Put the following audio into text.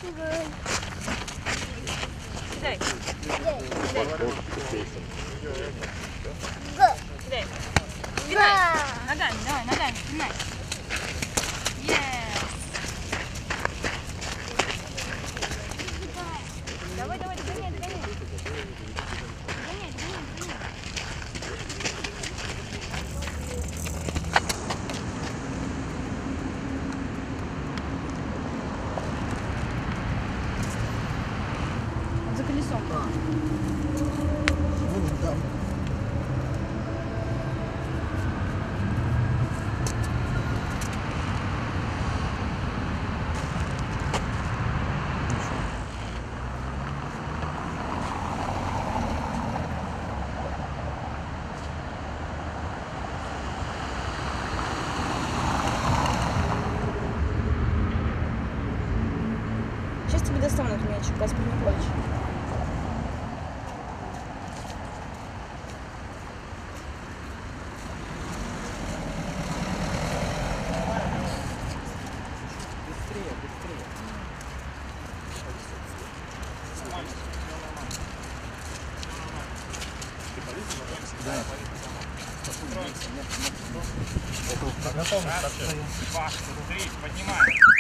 Кидай. Кидай. Пинай. Ногами, давай, ногами, пинай. Давай, давай, догоняй, догоняй. Догоняй, догоняй, догоняй. За колесом. Сейчас тебе достанут мячик, Каспер Николаевич. Готовность. 2, 3, поднимаем.